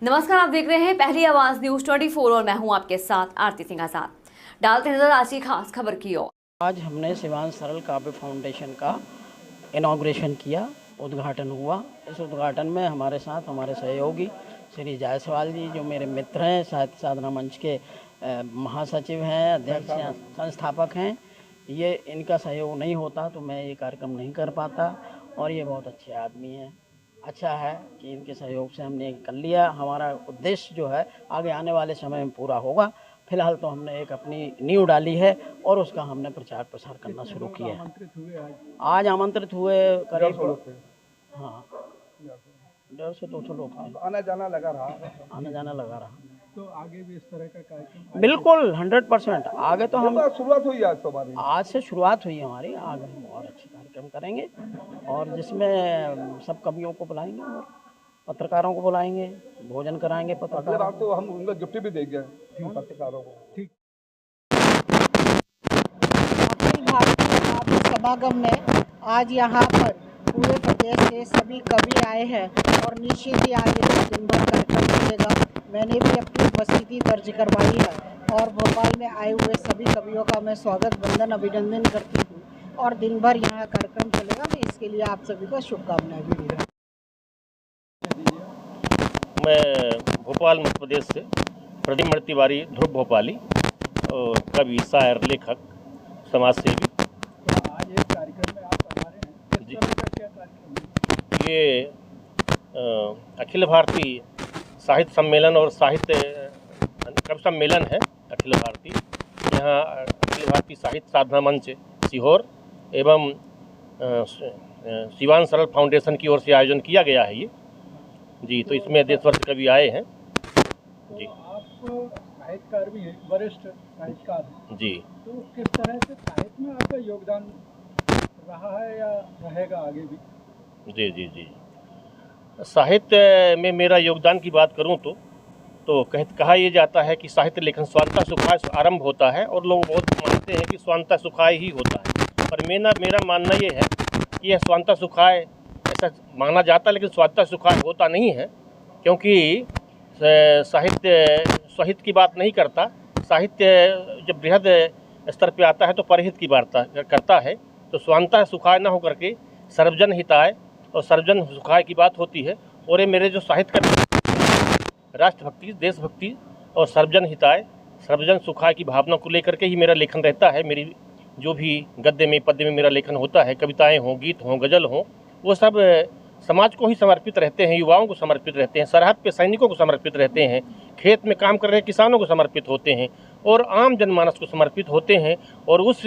नमस्कार, आप देख रहे हैं पहली आवाज न्यूज 24 और मैं हूं आपके साथ आरती सिंह आजाद। डालते नजर आज की खास खबर की ओर। आज हमने शिवांश सरल काव्य फाउंडेशन का इनॉग्रेशन किया, उद्घाटन हुआ। इस उद्घाटन में हमारे साथ हमारे सहयोगी श्री जायसवाल जी, जो मेरे मित्र हैं, साहित्य साधना मंच के महासचिव हैं, अध्यक्ष हैं, संस्थापक हैं। ये इनका सहयोग नहीं होता तो मैं ये कार्यक्रम नहीं कर पाता, और ये बहुत अच्छे आदमी हैं। अच्छा है कि इनके सहयोग से हमने कर लिया। हमारा उद्देश्य जो है आगे आने वाले समय में पूरा होगा। फिलहाल तो हमने एक अपनी नींव डाली है और उसका हमने प्रचार प्रसार करना शुरू किया है। आज आमंत्रित हुए करीब 150-200 लोग थे। आना जाना लगा रहा। तो आगे भी इस तरह का कार्यक्रम बिल्कुल 100%। आगे तो हम शुरुआत हुई आज तो हमारी। आज से शुरुआत हुई हमारी। आगे हम और अच्छे कार्यक्रम करेंगे, और जिसमें सब कवियों को बुलाएंगे और पत्रकारों को बुलाएंगे, भोजन कराएंगे अगले पत्रकारों बार तो हम उनका गिफ्ट भी देंगे पत्रकारों को। ठीक। अखिल भारतीय काव्य समागम में आज यहाँ पर पूरे प्रदेश से सभी कवि आए हैं और निश्चित ही आगे दिन भर कार्यक्रम चलेगा। मैंने भी अपनी उपस्थिति दर्ज करवाई है और भोपाल में आए हुए सभी कवियों का मैं स्वागत वंदन अभिनंदन करती हूँ, और दिन भर यहाँ कार्यक्रम चलेगा। मैं इसके लिए आप सभी को शुभकामनाएं भी दे रहा हूँ। मैं भोपाल मध्य प्रदेश से प्रदीप तिवारी, ध्रुव भोपाली, और कवि, शायर, लेखक, समाज सेवी। तो आज एक कार्यक्रम में आप हमारे हैं, जी। किस तरह का क्या कार्यक्रम है? ये अखिल भारतीय साहित्य सम्मेलन और साहित्य कवि सम्मेलन है अखिल भारतीय। यहाँ अखिल भारतीय साहित्य साधना मंच सीहोर एवं शिवांश सरल फाउंडेशन की ओर से आयोजन किया गया है ये जी। तो इसमें देश भर से कवि आए हैं जी। आप साहित्यकार भी हैं, वरिष्ठ साहित्यकार हैं, जी तो किस तरह से साहित्य में आपका योगदान रहा है या रहेगा आगे भी? जी जी जी। साहित्य में मेरा योगदान की बात करूं तो कहा यह जाता है कि साहित्य लेखन स्वांतः सुखाय से आरंभ होता है, और लोग बहुत मानते हैं कि स्वांतः सुखाय ही होता है। पर मेरा मानना ये है कि यह स्वांतः सुखाय ऐसा माना जाता है, लेकिन स्वांतः सुखाय होता नहीं है, क्योंकि साहित्य स्वहित की बात नहीं करता। साहित्य जब बृहद स्तर पे आता है तो परहित की बात करता है। तो स्वांतः सुखाय न होकर के सर्वजन हिताय और सर्वजन सुखाय की बात होती है। और ये मेरे जो साहित्य का राष्ट्रभक्ति, देशभक्ति और सर्वजन हिताय, सर्वजन सुखाय की भावना को लेकर के ही मेरा लेखन रहता है। मेरी जो भी गद्य में, पद्य में मेरा लेखन होता है, कविताएं हों, गीत हों, गज़ल हों, वो सब समाज को ही समर्पित रहते हैं, युवाओं को समर्पित रहते हैं, सरहद पे सैनिकों को समर्पित रहते हैं, खेत में काम कर रहे किसानों को समर्पित होते हैं, और आम जनमानस को समर्पित होते हैं, और उस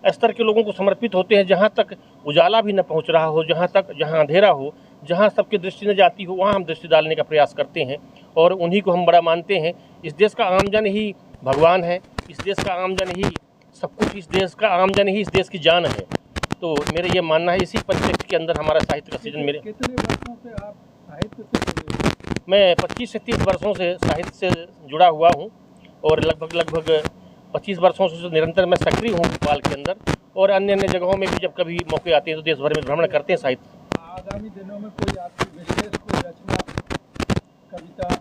स्तर के लोगों को समर्पित होते हैं जहाँ तक उजाला भी न पहुँच रहा हो, जहाँ अंधेरा हो, जहाँ सबकी दृष्टि न जाती हो, वहाँ हम दृष्टि डालने का प्रयास करते हैं, और उन्हीं को हम बड़ा मानते हैं। इस देश का आमजन ही भगवान है, इस देश का आमजन ही सब कुछ, इस देश का आमजन ही इस देश की जान है। तो मेरा ये मानना है, इसी परिप्रेक्ष्य के अंदर हमारा साहित्य का सीजन मेरे। कितने वर्षों से आप साहित्य से जुड़े हैं? मैं 25 से 30 वर्षों से साहित्य से जुड़ा हुआ हूँ, और लगभग 25 वर्षों से निरंतर मैं सक्रिय हूँ भोपाल के अंदर, और अन्य जगहों में भी जब कभी मौके आते हैं तो देश भर में भ्रमण करते हैं साहित्य। आगामी दिनों में कोई आपकी विशेष कोई रचना, कविता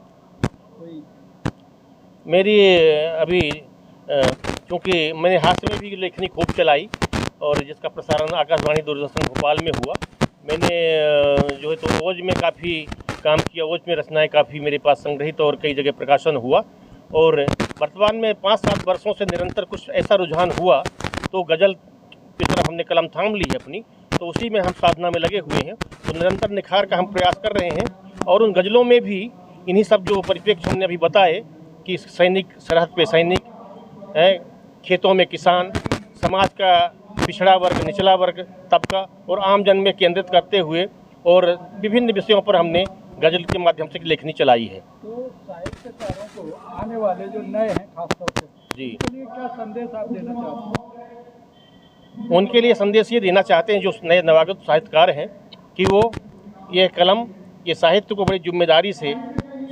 कोई? मेरी अभी क्योंकि मैंने हास्य में भी लेखनी खूब चलाई, और जिसका प्रसारण आकाशवाणी दूरदर्शन भोपाल में हुआ। मैंने जो है तो ओज में काफ़ी काम किया, ओज में रचनाएं काफ़ी मेरे पास संग्रहित और कई जगह प्रकाशन हुआ। और वर्तमान में 5-7 वर्षों से निरंतर कुछ ऐसा रुझान हुआ तो गज़ल की तरफ हमने कलम थाम ली है अपनी, तो उसी में हम साधना में लगे हुए हैं। तो निरंतर निखार का हम प्रयास कर रहे हैं, और उन गज़लों में भी इन्हीं सब जो परिप्रेक्ष्य हमने अभी बताए कि सैनिक, सरहद पे सैनिक है, खेतों में किसान, समाज का पिछड़ा वर्ग, निचला वर्ग, तबका और आम जन में केंद्रित करते हुए, और विभिन्न विषयों पर हमने गज़ल के माध्यम से लेखनी चलाई है। तो साहित्यकारों को आने वाले जो नए हैं खासतौर से, जी, उनके लिए क्या संदेश आप देना चाहते हैं? उनके लिए संदेश ये देना चाहते हैं जो नए नवागत साहित्यकार हैं, कि वो ये कलम, ये साहित्य को बड़ी जिम्मेदारी से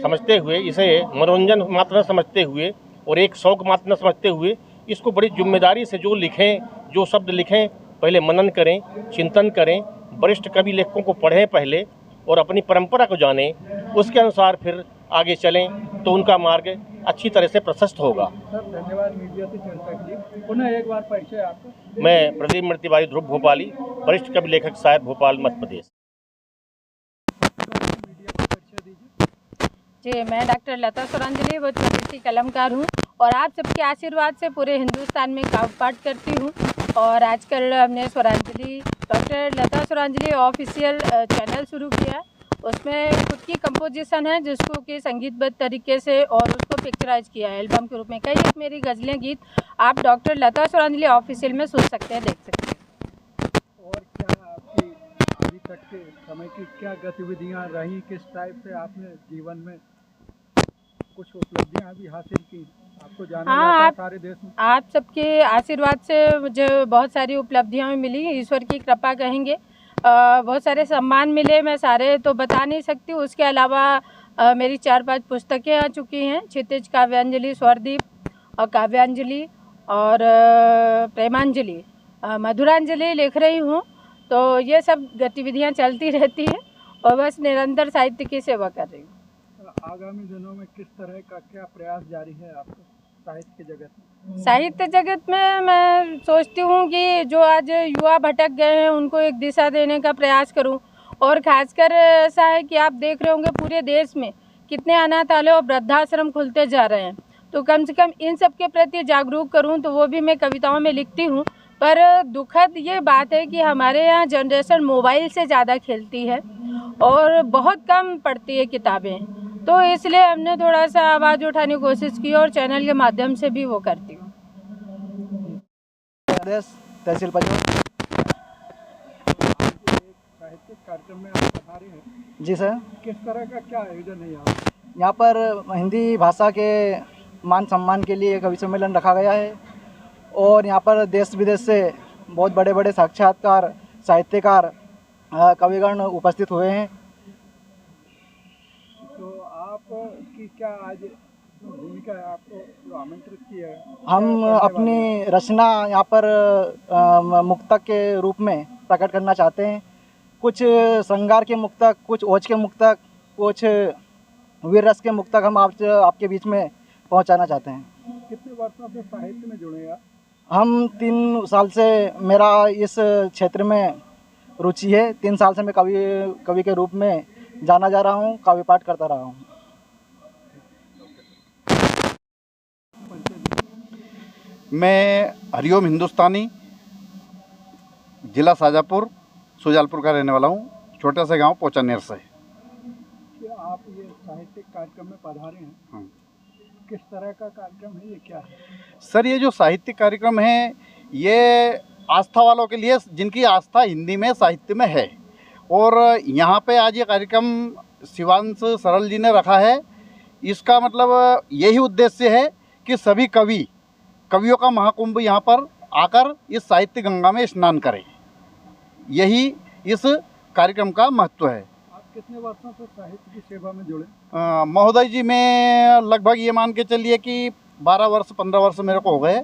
समझते हुए, इसे मनोरंजन मात्र न समझते हुए और एक शौक मात्र न समझते हुए, इसको बड़ी जिम्मेदारी से जो लिखें, जो शब्द लिखें, पहले मनन करें, चिंतन करें, वरिष्ठ कवि लेखकों को पढ़ें पहले, और अपनी परंपरा को जानें, उसके अनुसार फिर आगे चलें तो उनका मार्ग अच्छी तरह से प्रशस्त होगा। सर धन्यवाद मीडिया से चर्चा के लिए। पुनः एक बार परिचय आपका। मैं प्रदीप मृत तिवारी ध्रुव भोपाली, वरिष्ठ कवि लेखक शायर, भोपाल मध्य प्रदेश। मीडिया को परिचय दीजिए। जी, मैं डॉक्टर लता सुरांजलि वो प्रवृत्ति कलमकार हूँ और आप सबके आशीर्वाद से पूरे हिंदुस्तान में काव्य पाठ करती हूँ। और आजकल हमने सुरांजलि डॉक्टर लता सुरांजलि ऑफिशियल चैनल शुरू किया। उसमें खुद की कंपोजिशन है जिसको कि संगीतबद्ध तरीके से और उसको पिक्चराइज किया है एल्बम के रूप में। कई मेरी गज़लें गीत आप डॉक्टर लता सुरांजलि ऑफिशियल में सुन सकते हैं, देख सकते हैं। और क्या आपकी अभी तक के समय की क्या गतिविधियां रही, किस टाइप से आपने जीवन में कुछ उपलब्धियां भी हासिल की? आपको जाना जाता है सारे देश में। आप सबके आशीर्वाद से मुझे बहुत सारी उपलब्धियां मिली, ईश्वर की कृपा कहेंगे। बहुत सारे सम्मान मिले, मैं सारे तो बता नहीं सकती। उसके अलावा मेरी 4-5 पुस्तकें आ चुकी हैं, क्षितिज काव्यांजलि, स्वरदीप और काव्यांजलि और प्रेमांजलि, मधुरांजलि लिख रही हूँ। तो ये सब गतिविधियाँ चलती रहती हैं और बस निरंतर साहित्य की सेवा कर रही हूँ। आगामी दिनों में किस तरह का क्या प्रयास जारी है आपका साहित्य जगत में? साहित्य जगत में मैं सोचती हूँ कि जो आज युवा भटक गए हैं उनको एक दिशा देने का प्रयास करूँ। और ख़ासकर ऐसा है कि आप देख रहे होंगे पूरे देश में कितने अनाथालय और वृद्धाश्रम खुलते जा रहे हैं, तो कम से कम इन सब के प्रति जागरूक करूँ। तो वो भी मैं कविताओं में लिखती हूँ। पर दुखद ये बात है कि हमारे यहाँ जनरेशन मोबाइल से ज़्यादा खेलती है और बहुत कम पढ़ती है किताबें। तो इसलिए हमने थोड़ा सा आवाज़ उठाने की कोशिश की और चैनल के माध्यम से भी वो करती हूँ। तहसील पंचमढ़ी। साहित्यिक कार्यक्रम में आप पधारे हैं। जी सर। किस तरह का क्या आयोजन है यहाँ? यहाँ पर हिंदी भाषा के मान सम्मान के लिए कवि सम्मेलन रखा गया है और यहाँ पर देश विदेश से बहुत बड़े बड़े साक्षात्कार साहित्यकार कविगण उपस्थित हुए हैं। तो आपकी क्या आज भूमिका है, आपको आमंत्रित किया है? हम अपनी रचना यहाँ पर मुक्तक के रूप में प्रकट करना चाहते हैं। कुछ श्रृंगार के मुक्तक, कुछ ओज के मुक्तक, कुछ वीर रस के मुक्तक हम आपके बीच में पहुँचाना चाहते हैं। कितने वर्षों से साहित्य में जुड़े हैं? हम 3 साल से मेरा इस क्षेत्र में रुचि है। 3 साल से मैं कवि के रूप में जाना जा रहा हूँ, काव्य पाठ करता रहा हूँ। मैं हरिओम हिंदुस्तानी, जिला शाजापुर, सुजालपुर का रहने वाला हूँ। छोटे से गांव पोचानेर से। कि आप ये साहित्यिक कार्यक्रम में पधारे हैं, किस तरह का कार्यक्रम है, ये क्या है? सर ये जो साहित्यिक कार्यक्रम है ये आस्था वालों के लिए, जिनकी आस्था हिंदी में साहित्य में है। और यहाँ पे आज ये कार्यक्रम शिवांश सरल जी ने रखा है। इसका मतलब यही उद्देश्य है कि सभी कवियों का महाकुंभ यहाँ पर आकर इस साहित्य गंगा में स्नान करें। यही इस कार्यक्रम का महत्व है। आप कितने वर्षों से साहित्य की सेवा में जुड़े? महोदय जी, मैं लगभग ये मान के चलिए कि 12 वर्ष 15 वर्ष मेरे को हो गए।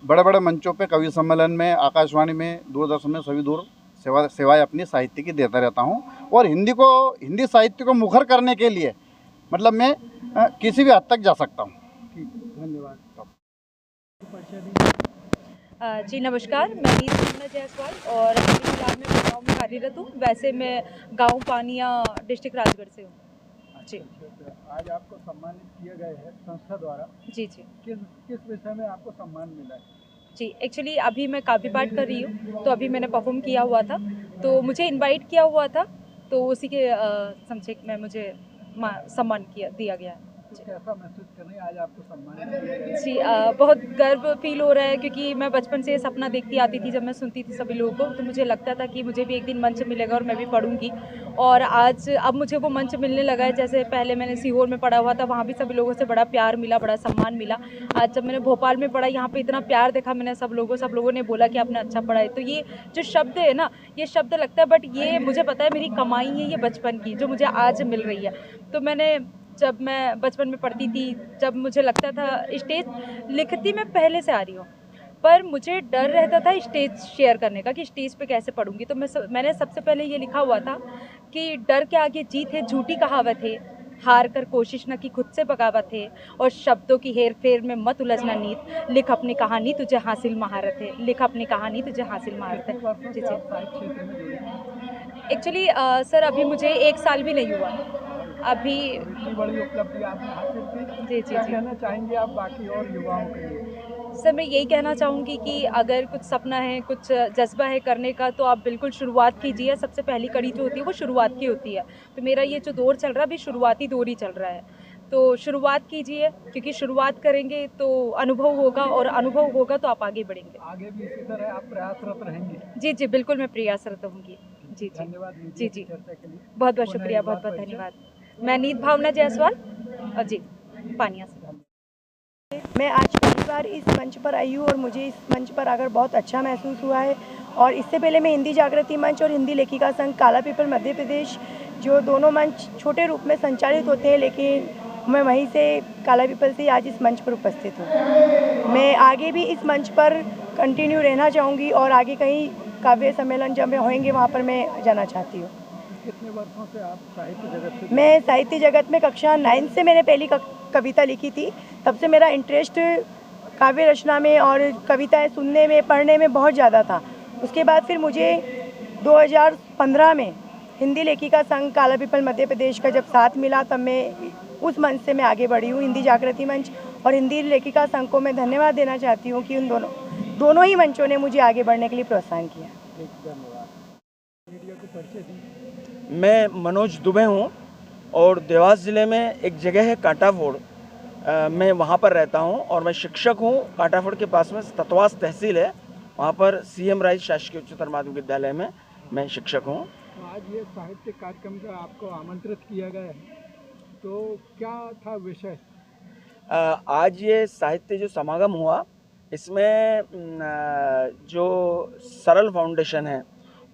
बड़े बड़े मंचों पे, कवि सम्मेलन में, आकाशवाणी में, दूरदर्शन में, सभी दूर सेवाएं अपनी साहित्य की देता रहता हूँ। और हिंदी साहित्य को मुखर करने के लिए मतलब मैं किसी भी हद तक जा सकता हूँ। ठीक, धन्यवाद। जी नमस्कार, मैं नीता जायसवाल और अभी फिलहाल मैं गाँव में कार्यरत हूँ। वैसे मैं गाँव पानिया डिस्ट्रिक्ट राजगढ़ से हूँ। जी आज आपको सम्मानित किया गया है संस्था द्वारा। जी। किस विषय में आपको सम्मान मिला है? जी एक्चुअली अभी मैं काव्य पाठ कर रही हूँ, तो अभी मैंने परफॉर्म किया हुआ था, तो मुझे इनवाइट किया हुआ था, तो उसी के संक्षेप में मुझे सम्मान दिया गया है। कैसा महसूस कर रही हैं आज आपको सम्मानित किया गया? जी बहुत गर्व फील हो रहा है, क्योंकि मैं बचपन से सपना देखती आती थी। जब मैं सुनती थी सभी लोगों को, तो मुझे लगता था कि मुझे भी एक दिन मंच मिलेगा और मैं भी पढ़ूंगी। और आज अब मुझे वो मंच मिलने लगा है। जैसे पहले मैंने सीहोर में पढ़ा हुआ था, वहाँ भी सभी लोगों से बड़ा प्यार मिला, बड़ा सम्मान मिला। आज जब मैंने भोपाल में पढ़ा, यहाँ पे इतना प्यार देखा मैंने सब लोगों ने बोला कि आपने अच्छा पढ़ा है। तो ये जो शब्द है ना, ये शब्द लगता है, बट ये मुझे पता है मेरी कमाई है ये बचपन की, जो मुझे आज मिल रही है। तो मैंने जब मैं बचपन में पढ़ती थी, जब मुझे लगता था स्टेज लिखती मैं पहले से आ रही हूँ, पर मुझे डर रहता था स्टेज शेयर करने का कि स्टेज पे कैसे पढ़ूंगी। तो मैंने सबसे पहले ये लिखा हुआ था कि डर के आगे जीत है, झूठी कहावत है, हार कर कोशिश न की खुद से बगावत है, और शब्दों की हेर फेर में मत उलझना नीत, लिख अपनी कहानी तुझे हासिल महारत है, लिख अपनी कहानी तुझे हासिल महारत है। जी जी। एक्चुअली सर अभी मुझे 1 साल भी नहीं हुआ अभी। इतनी बड़ी उपलब्धि आपने हासिल की, जी क्या जी। कहना चाहेंगे आप बाकी और युवाओं के लिए? सर मैं यही कहना चाहूँगी कि अगर कुछ सपना है, कुछ जज्बा है करने का, तो आप बिल्कुल शुरुआत कीजिए। सबसे पहली कड़ी जो होती है वो शुरुआत की होती है। तो मेरा ये जो दौर चल रहा है अभी शुरुआती दौर ही चल रहा है, तो शुरुआत कीजिए, क्योंकि शुरुआत करेंगे तो अनुभव होगा, और अनुभव होगा तो आप आगे बढ़ेंगे। आगे भी इसी तरह आप प्रयासरत रहेंगे? जी जी बिल्कुल, मैं प्रयासरत रहूँगी। जी जी। धन्यवाद जी जी, चर्चा के लिए। बहुत बहुत शुक्रिया, बहुत बहुत धन्यवाद। मैं नीत भावना जायसवाल जी, पानिया से। मैं आज पहली बार इस मंच पर आई हूँ और मुझे इस मंच पर आकर बहुत अच्छा महसूस हुआ है। और इससे पहले मैं हिंदी जागृति मंच और हिंदी लेखिका संघ काला पीपल मध्य प्रदेश, जो दोनों मंच छोटे रूप में संचालित होते हैं, लेकिन मैं वहीं से काला पीपल से आज इस मंच पर उपस्थित हूँ। मैं आगे भी इस मंच पर कंटिन्यू रहना चाहूँगी और आगे कहीं काव्य सम्मेलन जब होंगे वहाँ पर मैं जाना चाहती हूँ। कितने वर्षों से आप साहित्य जगत से? मैं साहित्य जगत में कक्षा 9 से मैंने पहली कविता लिखी थी। तब से मेरा इंटरेस्ट काव्य रचना में और कविताएं सुनने में, पढ़ने में बहुत ज़्यादा था। उसके बाद फिर मुझे 2015 में हिंदी लेखिका संघ काला पीपल मध्य प्रदेश का जब साथ मिला, तब मैं उस मंच से मैं आगे बढ़ी हूँ। हिंदी जागृति मंच और हिंदी लेखिका संघ को मैं धन्यवाद देना चाहती हूँ कि उन दोनों ही मंचों ने मुझे आगे बढ़ने के लिए प्रोत्साहन किया। धन्यवाद। मीडिया के परिचय दी। मैं मनोज दुबे हूँ और देवास ज़िले में एक जगह है कांटाफोड़, मैं वहाँ पर रहता हूँ और मैं शिक्षक हूँ। कांटाफोड़ के पास में ततवास तहसील है, वहाँ पर CM राइज शासकीय उच्चतर माध्यमिक विद्यालय में मैं शिक्षक हूँ। तो आज ये साहित्य कार्यक्रम का आपको आमंत्रित किया गया है, तो क्या था विषय? आज ये साहित्य जो समागम हुआ, इसमें जो सरल फाउंडेशन है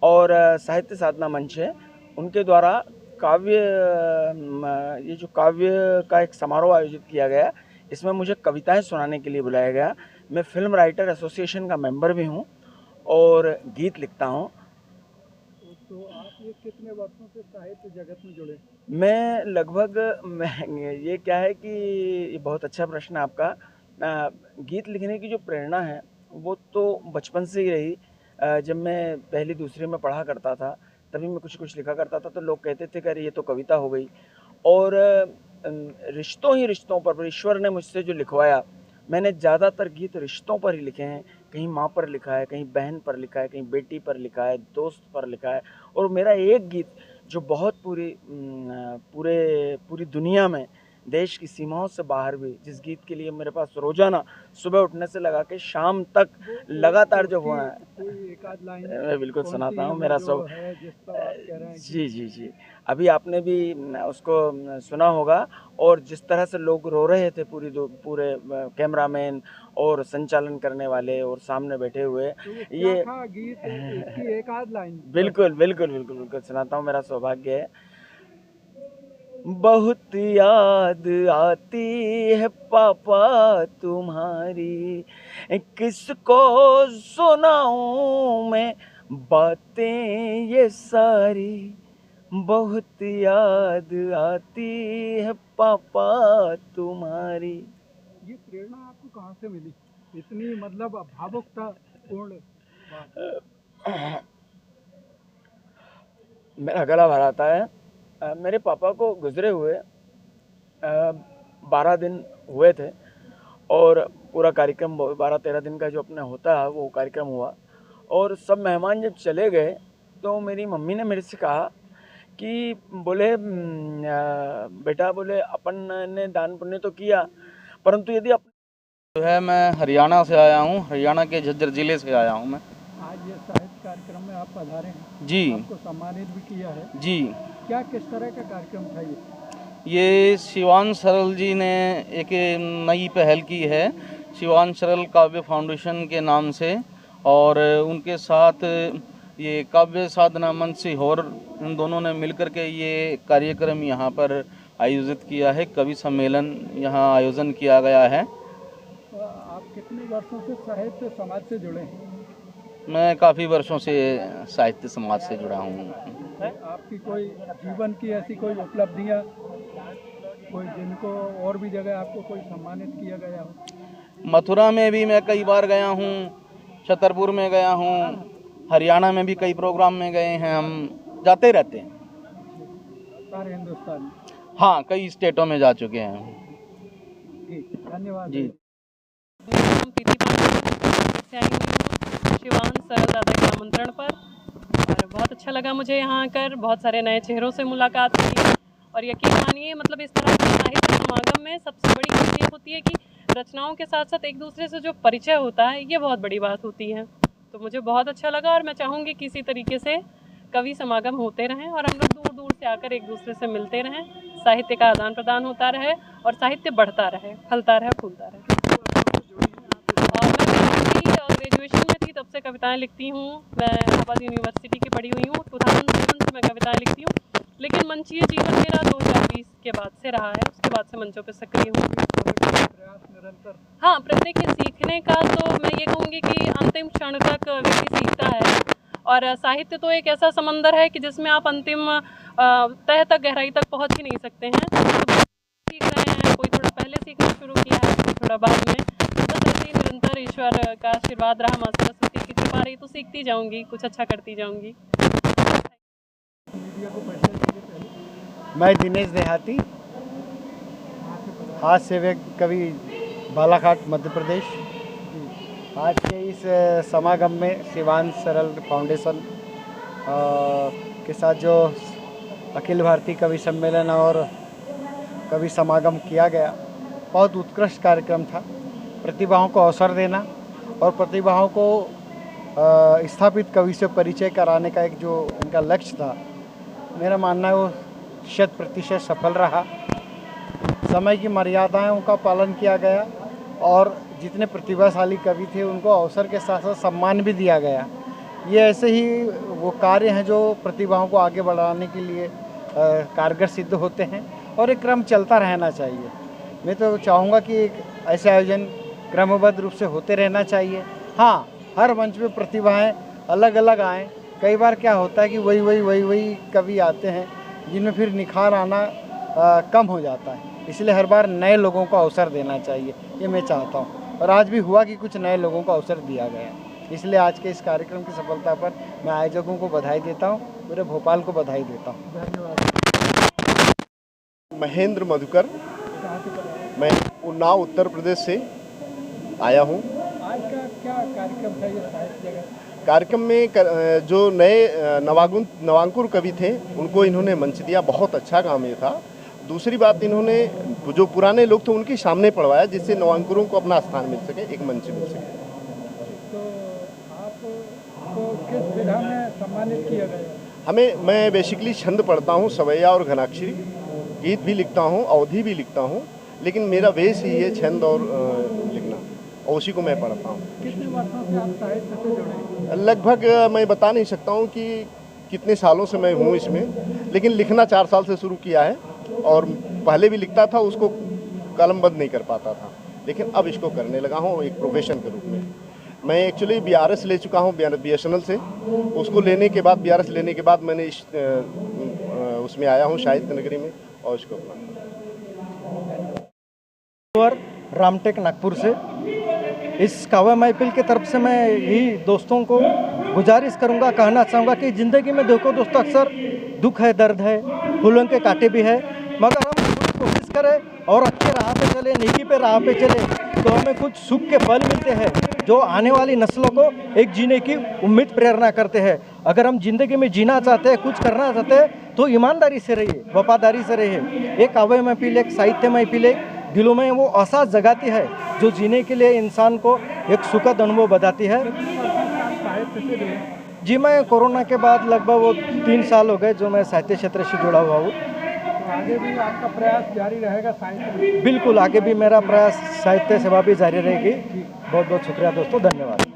और साहित्य साधना मंच है, उनके द्वारा ये जो काव्य का एक समारोह आयोजित किया गया, इसमें मुझे कविताएं सुनाने के लिए बुलाया गया। मैं फिल्म राइटर एसोसिएशन का मेंबर भी हूं और गीत लिखता हूं। तो आप ये कितने वर्षों से साहित्य जगत में जुड़े? मैं लगभग ये क्या है कि ये बहुत अच्छा प्रश्न है आपका। गीत लिखने की जो प्रेरणा है वो तो बचपन से ही रही। जब मैं पहली दूसरी में पढ़ा करता था तभी मैं कुछ लिखा करता था, तो लोग कहते थे कि अरे ये तो कविता हो गई। और रिश्तों ही रिश्तों पर ईश्वर ने मुझसे जो लिखवाया, मैंने ज़्यादातर गीत रिश्तों पर ही लिखे हैं। कहीं माँ पर लिखा है, कहीं बहन पर लिखा है, कहीं बेटी पर लिखा है, दोस्त पर लिखा है। और मेरा एक गीत जो बहुत पूरी दुनिया में, देश की सीमाओं से बाहर भी, जिस गीत के लिए मेरे पास रोज़ाना सुबह उठने से लगा के शाम तक लगातार जो हुआ है, मैं बिल्कुल सुनाता हूँ। मेरा सब जी, अभी आपने भी उसको सुना होगा। और जिस तरह से लोग रो रहे थे, पूरे कैमरामैन और संचालन करने वाले और सामने बैठे हुए, ये गीत की एक आध लाइन बिल्कुल सुनाता हूँ। मेरा सौभाग्य है। बहुत याद आती है पापा तुम्हारी, किसको सुनाऊं मैं बातें ये सारी। बहुत याद आती है पापा तुम्हारी। ये प्रेरणा आपको कहाँ से मिली? इतनी मतलब भावुकता पूर्ण बात। मेरा गला भर आता है। मेरे पापा को गुजरे हुए 12 दिन हुए थे और पूरा कार्यक्रम 12-13 दिन का जो अपना होता है वो कार्यक्रम हुआ। और सब मेहमान जब चले गए तो मेरी मम्मी ने मेरे से कहा कि बोले बेटा, बोले अपन ने दान पुण्य तो किया, परंतु यदि जो है, मैं हरियाणा से आया हूँ, हरियाणा के झज्जर ज़िले से आया हूँ मैं। आज ये साहित्य कार्यक्रम में आप पधारे हैं जी, आपको सम्मानित भी किया है जी। क्या किस तरह का कार्यक्रम था ये शिवान सरल जी ने एक नई पहल की है, शिवान सरल काव्य फाउंडेशन के नाम से, और उनके साथ ये काव्य साधना मंच सीहोर, इन दोनों ने मिलकर के ये कार्यक्रम यहाँ पर आयोजित किया है। कवि सम्मेलन यहाँ आयोजन किया गया है। तो आप कितने वर्षों से साहित्य समाज से जुड़े हैं? मैं काफ़ी वर्षों से साहित्य समाज से जुड़ा हूँ। आपकी कोई जीवन की ऐसी कोई उपलब्धियाँ कोई जिनको और भी जगह आपको कोई सम्मानित किया गया हो? मथुरा में भी मैं कई बार गया हूँ, छतरपुर में गया हूँ, हरियाणा में भी कई प्रोग्राम में गए हैं, हम जाते रहते हैं। सारे हिंदुस्तान में? हाँ, कई स्टेटों में जा चुके हैं। जी, धन्यवाद जी। से आई हुई हूँ शिवान सरल दादा के आमंत्रण पर, और बहुत अच्छा लगा मुझे यहाँ आकर। बहुत सारे नए चेहरों से मुलाकात हुई, और यकीन मानिए मतलब इस तरह के साहित्य समागम में सबसे बड़ी बात ये होती है कि रचनाओं के साथ साथ एक दूसरे से जो परिचय होता है, ये बहुत बड़ी बात होती है। तो मुझे बहुत अच्छा लगा, और मैं चाहूँगी कि इसी तरीके से कवि समागम होते रहें और हम लोग दूर दूर से आकर एक दूसरे से मिलते रहें, साहित्य का आदान प्रदान होता रहे और साहित्य बढ़ता रहे, फलता रहे, फूलता रहे। और मैं ग्रेजुएशन में थी तब से कविताएं लिखती हूँ। मैं इलाहाबाद यूनिवर्सिटी की पढ़ी हुई हूँ। 2007 से मैं कविताएं लिखती हूँ, लेकिन मंचीय जीवन मेरा 2020 के बाद से रहा है। उसके बाद से मंचों पे सक्रिय हूँ। हाँ, देखिए सीखने का तो मैं ये कहूँगी कि अंतिम क्षण तक व्यक्ति सीखता है, और साहित्य तो एक ऐसा समंदर है कि जिसमें आप अंतिम तह तक, गहराई तक पहुँच ही नहीं सकते हैं। तो सीख रहे हैं, कोई थोड़ा पहले सीखना शुरू किया है, कोई थोड़ा बाद में। बस ऐसे ही निरंतर ईश्वर का आशीर्वाद रहा, माँ सरस्वती की कृपा रही, तो सीखती जाऊँगी, कुछ अच्छा करती जाऊँगी। मैं दिनेश देहाती, हास्य सेवक कवि, बालाघाट, मध्य प्रदेश। आज के इस समागम में शिवान सरल फाउंडेशन के साथ जो अखिल भारतीय कवि सम्मेलन और कवि समागम किया गया, बहुत उत्कृष्ट कार्यक्रम था। प्रतिभाओं को अवसर देना और प्रतिभाओं को स्थापित कवि से परिचय कराने का एक जो उनका लक्ष्य था, मेरा मानना है वो 100% सफल रहा। समय की मर्यादाओं का पालन किया गया और जितने प्रतिभाशाली कवि थे उनको अवसर के साथ साथ सम्मान भी दिया गया। ये ऐसे ही वो कार्य हैं जो प्रतिभाओं को आगे बढ़ाने के लिए कारगर सिद्ध होते हैं, और एक क्रम चलता रहना चाहिए। मैं तो चाहूँगा कि एक ऐसे आयोजन क्रमबद्ध रूप से होते रहना चाहिए। हाँ, हर मंच पे प्रतिभाएं अलग अलग आएँ। कई बार क्या होता है कि वही कवि आते हैं जिनमें फिर निखार आना कम हो जाता है, इसलिए हर बार नए लोगों को अवसर देना चाहिए, ये मैं चाहता हूँ। और आज भी हुआ कि कुछ नए लोगों को अवसर दिया गया, इसलिए आज के इस कार्यक्रम की सफलता पर मैं आयोजकों को बधाई देता हूँ, पूरे भोपाल को बधाई देता हूँ। धन्यवाद। महेंद्र मधुकर, मैं उन्नाव उत्तर प्रदेश से आया हूँ। आज का क्या कार्यक्रम था ये साहित्य जगत? कार्यक्रम में जो नए नवांकुर कवि थे उनको इन्होंने मंच दिया, बहुत अच्छा काम ये था। दूसरी बात, इन्होंने जो पुराने लोग थे उनके सामने पढ़वाया, जिससे नवांकुरों को अपना स्थान मिल सके, एक मंच मिल सके। तो आपको किस विधा में सम्मानित किया गया? मैं बेसिकली छंद पढ़ता हूँ, सवैया और घनाक्षरी, गीत भी लिखता हूँ, अवधि भी लिखता हूँ, लेकिन मेरा बेस ही है छंद और लिखना, और उसी को मैं पढ़ता हूँ। कितने वर्षों से आप साहित्य से जुड़े? लगभग मैं बता नहीं सकता हूँ कि कितने सालों से मैं हूँ इसमें, लेकिन लिखना 4 साल से शुरू किया है, और पहले भी लिखता था, उसको कलमबंद नहीं कर पाता था, लेकिन अब इसको करने लगा हूँ एक प्रोफेशन के रूप में। मैं एक्चुअली BRS ले चुका हूँ BSNL से, उसको लेने के बाद, BRS लेने के बाद मैंने उसमें आया हूँ साहित्य नगरी में, और इसको अपना रामटेक नागपुर से। इस काव्य महफिल की तरफ से मैं यही दोस्तों को गुजारिश करूंगा, कहना चाहूँगा कि ज़िंदगी में देखो दोस्तों, अक्सर दुख है, दर्द है, फूलों के कांटे भी है, मगर हम पूरी कोशिश करें और अच्छे राह पे चले, नेकी पे राह पे चले, तो हमें कुछ सुख के फल मिलते हैं जो आने वाली नस्लों को एक जीने की उम्मीद प्रेरणा करते हैं। अगर हम जिंदगी में जीना चाहते हैं, कुछ करना चाहते हैं, तो ईमानदारी से रहिए, वफादारी से रहिए। एक काव्य महफिल, एक साहित्य महफिल दिलों में वो एहसास जगाती है जो जीने के लिए इंसान को एक सुखद अनुभव बताती है। जी, मैं कोरोना के बाद लगभग वो 3 साल हो गए जो मैं साहित्य क्षेत्र से जुड़ा हुआ हूँ। तो आगे भी आपका प्रयास जारी रहेगा साहित्य में? बिल्कुल, आगे भी मेरा प्रयास साहित्य सेवा भी जारी रहेगी। बहुत बहुत शुक्रिया दोस्तों, धन्यवाद।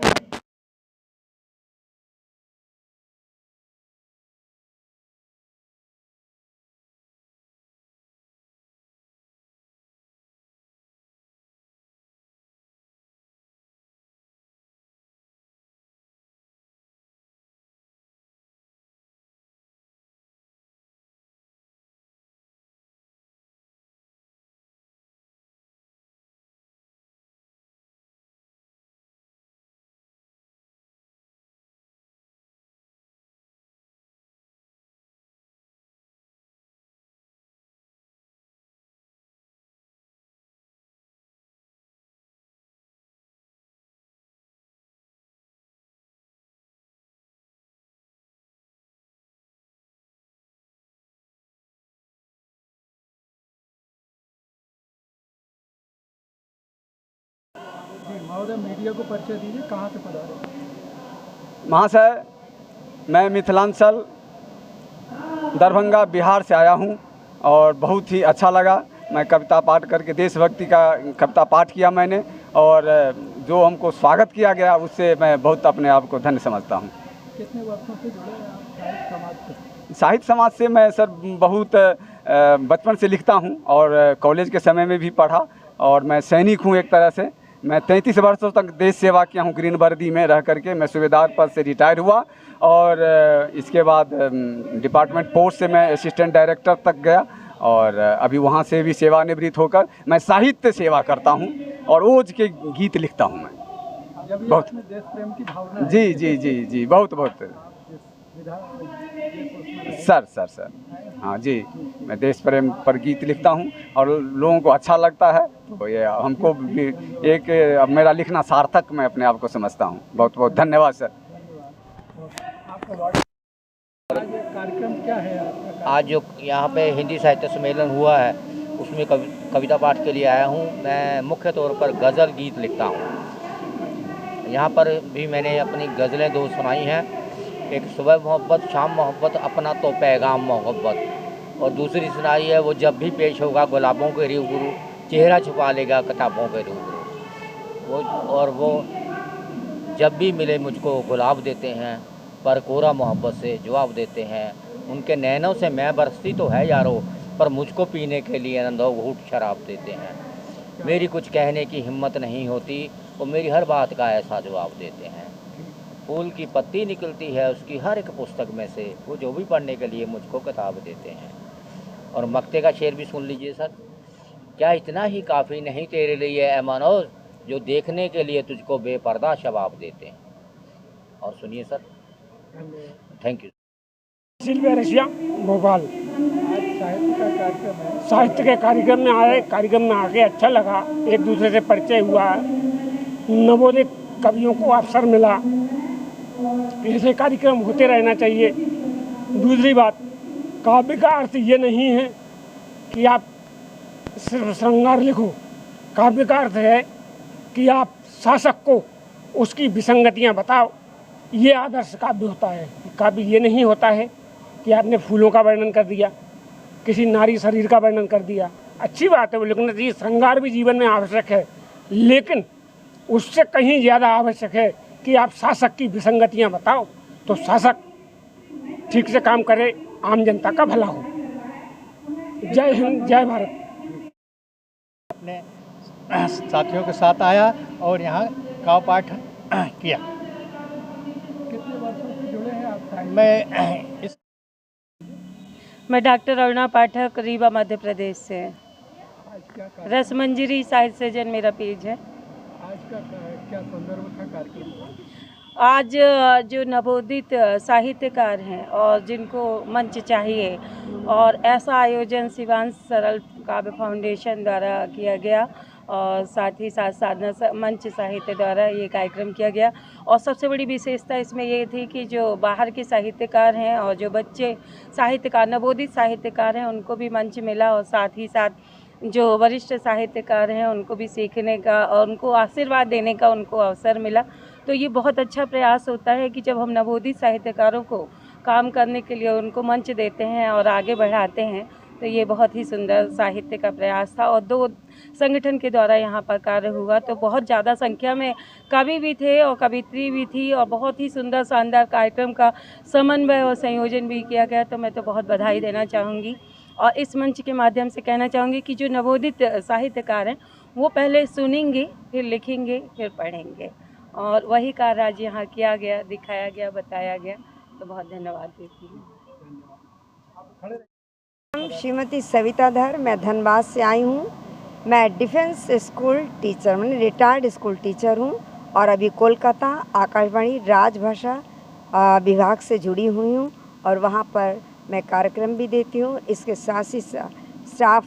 जी महोदय, मीडिया को परिचय दीजिए, कहाँ से पधारे? महाशय, मैं मिथिलांचल दरभंगा बिहार से आया हूं और बहुत ही अच्छा लगा। मैं कविता पाठ करके देशभक्ति का कविता पाठ किया मैंने, और जो हमको स्वागत किया गया उससे मैं बहुत अपने आप को धन्य समझता हूं। कितने वर्षों से जुड़े हैं आप साहित्य समाज से? साहित्य समाज से मैं सर बहुत बचपन से लिखता हूं और कॉलेज के समय में भी पढ़ा, और मैं सैनिक हूं एक तरह से। मैं 33 वर्षों तक देश सेवा किया हूं ग्रीन वर्दी में रह करके। मैं सूबेदार पद से रिटायर हुआ और इसके बाद डिपार्टमेंट पोस्ट से मैं असिस्टेंट डायरेक्टर तक गया, और अभी वहां से भी सेवानिवृत्त होकर मैं साहित्य सेवा करता हूं और ओज के गीत लिखता हूं मैं। बहुत देश प्रेम की भावना जी जी जी जी बहुत सर हाँ जी, मैं देश प्रेम पर गीत लिखता हूं और लोगों को अच्छा लगता है, तो ये हमको भी एक मेरा लिखना सार्थक मैं अपने आप को समझता हूं। बहुत बहुत धन्यवाद सर। कार्यक्रम क्या है आपका? आज जो यहाँ पे हिंदी साहित्य सम्मेलन हुआ है उसमें कविता पाठ के लिए आया हूँ। मैं मुख्य तौर पर गज़ल गीत लिखता हूँ। यहाँ पर भी मैंने अपनी गज़लें 2 सुनाई हैं। एक सुबह मोहब्बत शाम मोहब्बत अपना तो पैगाम मोहब्बत, और दूसरी सुनाई है वो जब भी पेश होगा गुलाबों के रूबरू चेहरा छुपा लेगा किताबों के रूबरू। वो जब भी मिले मुझको गुलाब देते हैं, पर कोरा मोहब्बत से जवाब देते हैं। उनके नैनों से मैं बरसती तो है यारो, पर मुझको पीने के लिए नंदो घूट शराब देते हैं। मेरी कुछ कहने की हिम्मत नहीं होती, वो मेरी हर बात का ऐसा जवाब देते हैं। फूल की पत्ती निकलती है उसकी हर एक पुस्तक में से, वो जो भी पढ़ने के लिए मुझको किताब देते हैं। और मक्ते का शेर भी सुन लीजिए सर। क्या इतना ही काफ़ी नहीं तेरे लिए ऐ मनोज, जो देखने के लिए तुझको बेपर्दा शबाब देते हैं। और सुनिए sir. Thank you. Sylvia Russia Bhopal. आज साहित्य का कार्यक्रम है। साहित्य के कार्यक्रम में आए, कार्यक्रम में आके अच्छा लगा, एक दूसरे से परिचय हुआ, नवोदित कवियों को अवसर मिला। ऐसे कार्यक्रम होते रहना चाहिए। दूसरी बात, काव्य का अर्थ ये नहीं है कि आप सिर्फ श्रृंगार लिखो। काव्य का अर्थ है कि आप शासक को उसकी विसंगतियाँ बताओ। ये आदर्श काव्य होता है। काव्य ये नहीं होता है कि आपने फूलों का वर्णन कर दिया, किसी नारी शरीर का वर्णन कर दिया। अच्छी बात है वो लिखना चाहिए, श्रृंगार भी जीवन में आवश्यक है, लेकिन उससे कहीं ज़्यादा आवश्यक है कि आप शासक की विसंगतियां बताओ, तो शासक ठीक से काम करे, आम जनता का भला हो। जय हिंद, जय भारत। अपने साथियों के साथ आया और यहाँ काव्य पाठ किया। कितने वर्षों से जुड़े हैं आप? मैं डॉक्टर अरुणा पाठक, रीवा मध्य प्रदेश से। रसमंजरी साहित्य सृजन मेरा पेज है। आज का क्या संदर्भ था कार्यक्रम? आज जो नवोदित साहित्यकार हैं और जिनको मंच चाहिए, और ऐसा आयोजन शिवांश सरल काव्य फाउंडेशन द्वारा किया गया, और साथ ही साथ साधना मंच साहित्य द्वारा ये कार्यक्रम किया गया। और सबसे बड़ी विशेषता इसमें ये थी कि जो बाहर के साहित्यकार हैं और जो बच्चे साहित्यकार, नवोदित साहित्यकार हैं, उनको भी मंच मिला, और साथ ही साथ जो वरिष्ठ साहित्यकार हैं उनको भी सीखने का और उनको आशीर्वाद देने का उनको अवसर मिला। तो ये बहुत अच्छा प्रयास होता है कि जब हम नवोदित साहित्यकारों को काम करने के लिए उनको मंच देते हैं और आगे बढ़ाते हैं, तो ये बहुत ही सुंदर साहित्य का प्रयास था। और 2 संगठन के द्वारा यहाँ पर कार्य हुआ, तो बहुत ज़्यादा संख्या में कवि भी थे और कवित्री भी थी, और बहुत ही सुंदर शानदार कार्यक्रम का समन्वय और संयोजन भी किया गया। तो मैं तो बहुत बधाई देना चाहूँगी, और इस मंच के माध्यम से कहना चाहूँगी कि जो नवोदित साहित्यकार हैं वो पहले सुनेंगे, फिर लिखेंगे, फिर पढ़ेंगे, और वही कार्य आज यहाँ किया गया, दिखाया गया, बताया गया। तो बहुत धन्यवाद देती हूँ। श्रीमती सविता धर, मैं धनबाद से आई हूँ। मैं डिफेंस स्कूल टीचर, मैंने रिटायर्ड स्कूल टीचर हूँ, और अभी कोलकाता आकाशवाणी राजभाषा विभाग से जुड़ी हुई हूँ, और वहाँ पर मैं कार्यक्रम भी देती हूँ। इसके साथ ही स्टाफ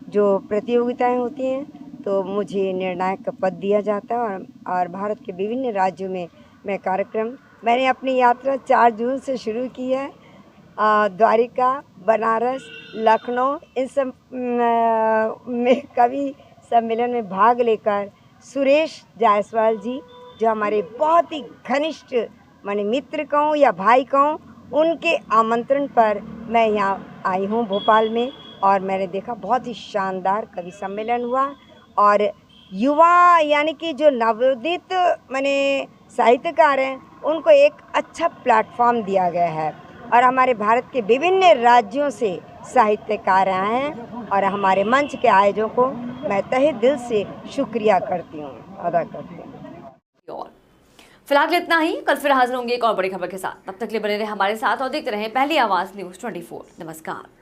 जो प्रतियोगिताएं होती हैं तो मुझे निर्णायक का पद दिया जाता है, और भारत के विभिन्न राज्यों में मैं कार्यक्रम, मैंने अपनी यात्रा 4 जून से शुरू की है। द्वारिका, बनारस, लखनऊ, इन सब में कवि सम्मेलन में भाग लेकर सुरेश जायसवाल जी, जो हमारे बहुत ही घनिष्ठ माने मित्र कहूँ या भाई कहूँ, उनके आमंत्रण पर मैं यहाँ आई हूँ भोपाल में। और मैंने देखा बहुत ही शानदार कवि सम्मेलन हुआ और युवा यानी कि जो नवोदित माने साहित्यकार हैं उनको एक अच्छा प्लेटफॉर्म दिया गया है। और हमारे भारत के विभिन्न राज्यों से साहित्यकार आए हैं और हमारे मंच के आयोजकों को मैं तहे दिल से शुक्रिया करती हूँ, अदा करती हूँ। फिलहाल इतना ही, कल फिर हाजिर होंगे एक और बड़ी खबर के साथ। तब तक के लिए बने रहे हमारे साथ और देखते रहें पहली आवाज़ न्यूज़ 24। नमस्कार।